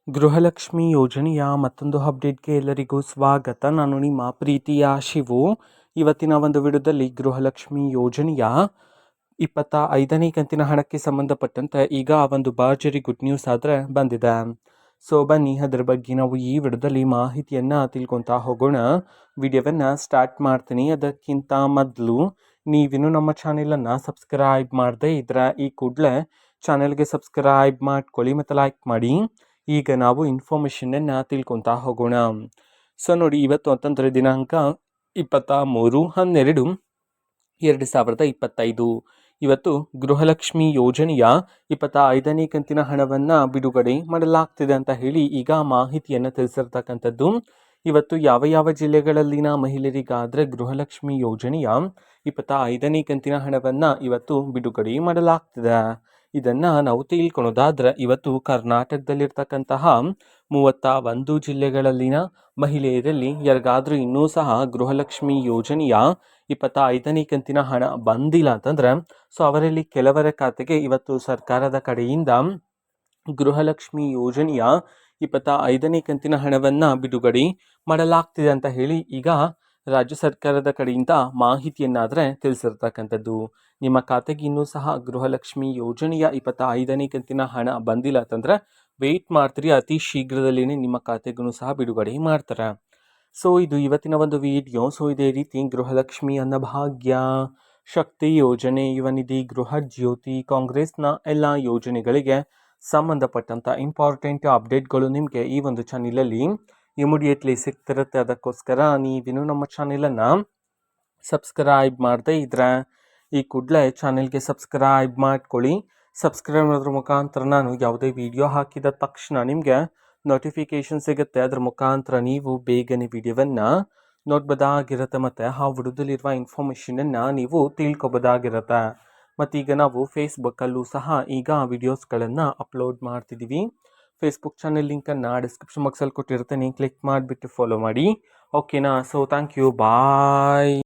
ಗೃಹಲಕ್ಷ್ಮಿ ಯೋಜನೆಯ ಮತ್ತೊಂದು ಅಪ್ಡೇಟ್ಗೆ ಎಲ್ಲರಿಗೂ ಸ್ವಾಗತ. ನಾನು ನಿಮ್ಮ ಪ್ರೀತಿಯ ಶಿವು. ಇವತ್ತಿನ ಒಂದು ವಿಡಿಯೋದಲ್ಲಿ ಗೃಹಲಕ್ಷ್ಮಿ ಯೋಜನೆಯ 25ನೇ ಕಂತಿನ ಹಣಕ್ಕೆ ಸಂಬಂಧಪಟ್ಟಂತೆ ಈಗ ಒಂದು ಭರ್ಜರಿ ಗುಡ್ ನ್ಯೂಸ್ ಆದರೆ ಬಂದಿದೆ. ಸೊ ಬನ್ನಿ ಅದರ ಬಗ್ಗೆ ನಾವು ಈ ವಿಡಿಯೋದಲ್ಲಿ ಮಾಹಿತಿಯನ್ನು ತಿಳ್ಕೊತಾ ಹೋಗೋಣ. ವಿಡಿಯೋವನ್ನು ಸ್ಟಾರ್ಟ್ ಮಾಡ್ತೀನಿ. ಅದಕ್ಕಿಂತ ಮೊದಲು ನೀವಿನ್ನೂ ನಮ್ಮ ಚಾನೆಲನ್ನು ಸಬ್ಸ್ಕ್ರೈಬ್ ಮಾಡದೇ ಇದ್ರೆ ಈ ಕೂಡಲೇ ಚಾನೆಲ್ಗೆ ಸಬ್ಸ್ಕ್ರೈಬ್ ಮಾಡ್ಕೊಳ್ಳಿ ಮತ್ತು ಲೈಕ್ ಮಾಡಿ. ಈಗ ನಾವು ಇನ್ಫಾರ್ಮೇಷನನ್ನು ತಿಳ್ಕೊತಾ ಹೋಗೋಣ. ಸೊ ನೋಡಿ, ಇವತ್ತು ಅಂತಂದರೆ ದಿನಾಂಕ 23/12/2025. ಇವತ್ತು ಗೃಹಲಕ್ಷ್ಮಿ ಯೋಜನೆಯ 25ನೇ ಕಂತಿನ ಹಣವನ್ನು ಬಿಡುಗಡೆ ಮಾಡಲಾಗ್ತಿದೆ ಅಂತ ಹೇಳಿ ಈಗ ಮಾಹಿತಿಯನ್ನು ತಿಳಿಸಿರ್ತಕ್ಕಂಥದ್ದು. ಇವತ್ತು ಯಾವ ಜಿಲ್ಲೆಗಳಲ್ಲಿನ ಮಹಿಳೆಯರಿಗಾದರೆ ಗೃಹಲಕ್ಷ್ಮಿ ಯೋಜನೆಯ 25ನೇ ಕಂತಿನ ಹಣವನ್ನು ಇವತ್ತು ಬಿಡುಗಡೆ ಮಾಡಲಾಗ್ತಿದೆ. ಇದನ್ನು ನಾವು ತಿಳ್ಕೊಳೋದಾದ್ರೆ, ಇವತ್ತು ಕರ್ನಾಟಕದಲ್ಲಿರ್ತಕ್ಕಂತಹ 31 ಜಿಲ್ಲೆಗಳಲ್ಲಿನ ಮಹಿಳೆಯರಲ್ಲಿ ಯಾರಿಗಾದರೂ ಇನ್ನೂ ಸಹ ಗೃಹಲಕ್ಷ್ಮಿ ಯೋಜನೆಯ 25ನೇ ಕಂತಿನ ಹಣ ಬಂದಿಲ್ಲ ಅಂತಂದರೆ, ಸೊ ಅವರಲ್ಲಿ ಕೆಲವರ ಖಾತೆಗೆ ಇವತ್ತು ಸರ್ಕಾರದ ಕಡೆಯಿಂದ ಗೃಹಲಕ್ಷ್ಮಿ ಯೋಜನೆಯ 25ನೇ ಕಂತಿನ ಹಣವನ್ನು ಬಿಡುಗಡೆ ಮಾಡಲಾಗ್ತಿದೆ ಅಂತ ಹೇಳಿ ಈಗ ರಾಜ್ಯ ಸರ್ಕಾರದ ಕಡೆಯಿಂದ ಮಾಹಿತಿಯನ್ನಾದರೆ ತಿಳಿಸಿರ್ತಕ್ಕಂಥದ್ದು. ನಿಮ್ಮ ಖಾತೆಗೆ ಇನ್ನೂ ಸಹ ಗೃಹಲಕ್ಷ್ಮಿ ಯೋಜನೆಯ 25ನೇ ಕಂತಿನ ಹಣ ಬಂದಿಲ್ಲ ಅಂತಂದರೆ ವೆಯ್ಟ್ ಮಾಡ್ತೀರಿ, ಅತಿ ಶೀಘ್ರದಲ್ಲಿನೇ ನಿಮ್ಮ ಖಾತೆಗೂ ಸಹ ಬಿಡುಗಡೆ ಮಾಡ್ತಾರೆ. ಸೊ ಇದು ಇವತ್ತಿನ ಒಂದು ವಿಡಿಯೋ. ಸೊ ಇದೇ ರೀತಿ ಗೃಹಲಕ್ಷ್ಮಿ ಅನ್ನಭಾಗ್ಯ, ಶಕ್ತಿ ಯೋಜನೆ, ಯುವ ನಿಧಿ, ಗೃಹ ಜ್ಯೋತಿ, ಕಾಂಗ್ರೆಸ್ನ ಎಲ್ಲ ಯೋಜನೆಗಳಿಗೆ ಸಂಬಂಧಪಟ್ಟಂಥ ಇಂಪಾರ್ಟೆಂಟ್ ಅಪ್ಡೇಟ್ಗಳು ನಿಮಗೆ ಈ ಒಂದು ಚಾನಲಲ್ಲಿ ಇಮಿಡಿಯೇಟ್ಲಿ ಸಿಗ್ತಿರುತ್ತೆ. ಅದಕ್ಕೋಸ್ಕರ ನೀವಿನ್ನೂ ನಮ್ಮ ಚಾನೆಲನ್ನು ಸಬ್ಸ್ಕ್ರೈಬ್ ಮಾಡದೇ ಇದ್ರೆ ಈ ಕೂಡಲೇ ಚಾನೆಲ್ಗೆ ಸಬ್ಸ್ಕ್ರೈಬ್ ಮಾಡ್ಕೊಳ್ಳಿ. ಸಬ್ಸ್ಕ್ರೈಬ್ ಮಾಡೋದ್ರ ಮುಖಾಂತರ ನಾನು ಯಾವುದೇ ವಿಡಿಯೋ ಹಾಕಿದ ತಕ್ಷಣ ನಿಮಗೆ ನೋಟಿಫಿಕೇಷನ್ ಸಿಗುತ್ತೆ. ಅದರ ಮುಖಾಂತರ ನೀವು ಬೇಗನೆ ವಿಡಿಯೋವನ್ನು ನೋಡ್ಬೋದಾಗಿರುತ್ತೆ ಮತ್ತು ಆ ವಿಡಿಯೋದಲ್ಲಿರುವ ಇನ್ಫಾರ್ಮೇಷನನ್ನು ನೀವು ತಿಳ್ಕೊಬೋದಾಗಿರುತ್ತೆ. ಮತ್ತೀಗ ನಾವು ಫೇಸ್ಬುಕ್ಕಲ್ಲೂ ಸಹ ಈಗ ವಿಡಿಯೋಸ್ಗಳನ್ನು ಅಪ್ಲೋಡ್ ಮಾಡ್ತಿದ್ದೀವಿ. ಫೇಸ್ಬುಕ್ ಚಾನೆಲ್ ಲಿಂಕನ್ನು ಡಿಸ್ಕ್ರಿಪ್ಷನ್ ಬಾಕ್ಸಲ್ಲಿ ಕೊಟ್ಟಿರ್ತೇನೆ, ಕ್ಲಿಕ್ ಮಾಡಿಬಿಟ್ಟು ಫಾಲೋ ಮಾಡಿ. ಓಕೆನಾ? So thank you, bye.